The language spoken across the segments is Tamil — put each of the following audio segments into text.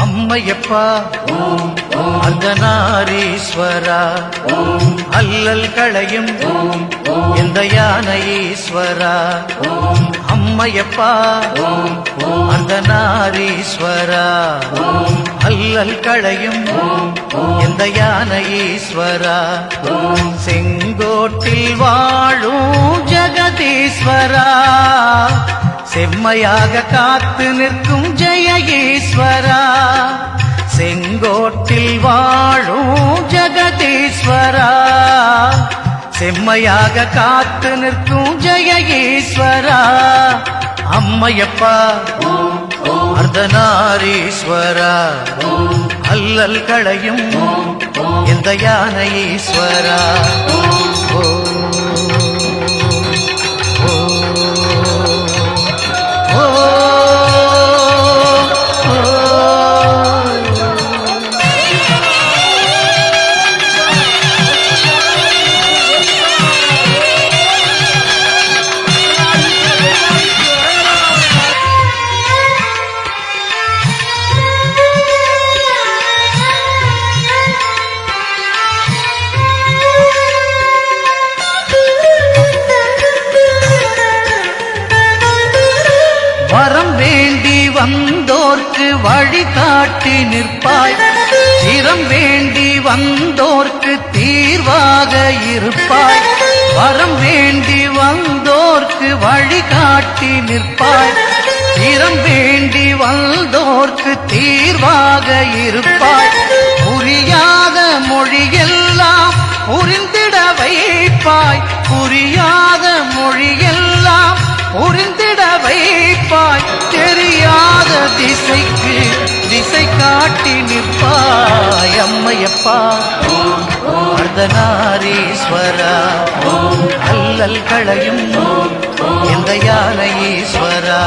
அம்மையப்பா அர்த்தநாரீஸ்வரா அல்லல் களையும் இந்த யானை ஈஸ்வரா. அம்மையப்பா அர்த்தநாரீஸ்வரா அல்லல் களையும் இந்த யானை ஈஸ்வரா. செங்கோட்டில் வாழும் ஜெகதீஸ்வரா செம்மையாக காத்து நிற்கும் ஜெய ஈஸ்வரா. செங்கோட்டில் வாழும் ஜெகதீஸ்வரா செம்மையாக காத்து நிற்கும் ஜெய ஈஸ்வரா. அம்மையப்பா அர்த்தநாரீஸ்வரா அல்லல் களையும் இந்த யானை ஈஸ்வரா. வரம் வேண்டி வந்தோர்க்கு வழிகாட்டி நிற்பாய். சிரம் வேண்டி வந்தோர்க்கு தீர்வாக இருப்பாய். வரம் வேண்டி வந்தோர்க்கு வழிகாட்டி நிற்பாய். சிரம் வேண்டி வந்தோர்க்கு தீர்வாக இருப்பாய். புரியாத மொழியெல்லாம் புரிந்திட வைப்பாய். புரியாத மொழியெல்லாம் புரிந்திட வைப்பாய். தெரியாத திசைக்கு திசை காட்டி நிற்பாய். அம்மையப்பா அர்த்தநாரீஸ்வரா அல்லல் களையும் இந்த யானை ஈஸ்வரா.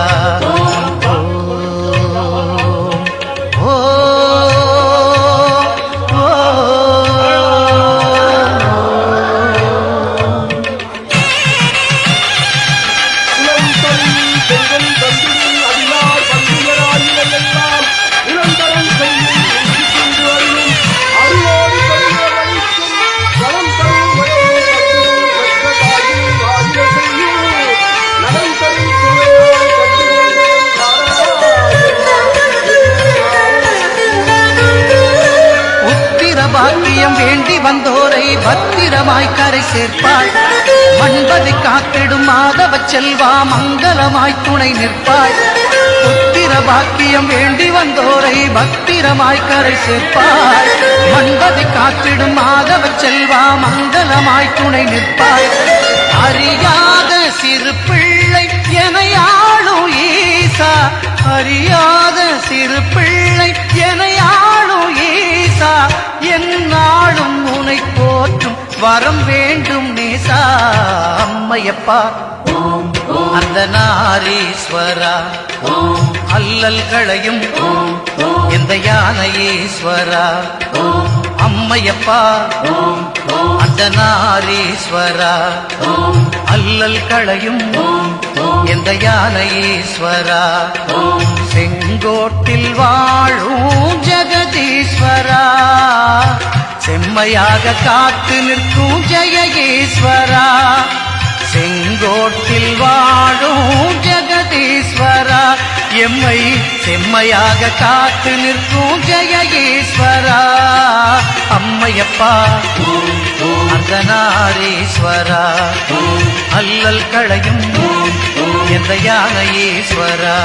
பாக்கியம் வேண்டி வந்தோரை பத்திரமாய் கரை சேர்ப்பாய். மண்பதி காத்திடும் மாதவ செல்வா மங்களமாய் துணை நிற்பாய். புத்திர பாக்கியம் வேண்டி வந்தோரை பத்திரமாய் கரை சேர்ப்பாய். மண்பதி காத்திடும் மாதவ செல்வா மங்களமாய் துணை நிற்பாய். அறியாத சிறு பிள்ளை என ஆளும் ஈசா. அறியாத சிறு பிள்ளை என ஆளும் ஈசா. என்னாலும் உனை போற்றும் வரம் வேண்டும் நேசா. அம்மையப்பா அர்த்தநாரீஸ்வரா அல்லல் களையும் இந்த யானை ஈஸ்வரா. அம்மையப்பா அர்த்தநாரீஸ்வரா அல்லல் களையும் இந்த யானை ஈஸ்வரா. செங்கோட்டில் வாழும் ஜெகதீஸ்வரா செம்மையாக காத்து நிற்கும் ஜெய ஈஸ்வரா. செங்கோட்டில் வாழும் ஜெகதீஸ்வரா எம்மை செம்மையாக காத்து நிற்கும் ஜெய ஈஸ்வரா. அம்மையப்பா அர்த்தநாரீஸ்வரா அல்லல் களையும் இந்த யானை ஈஸ்வரா.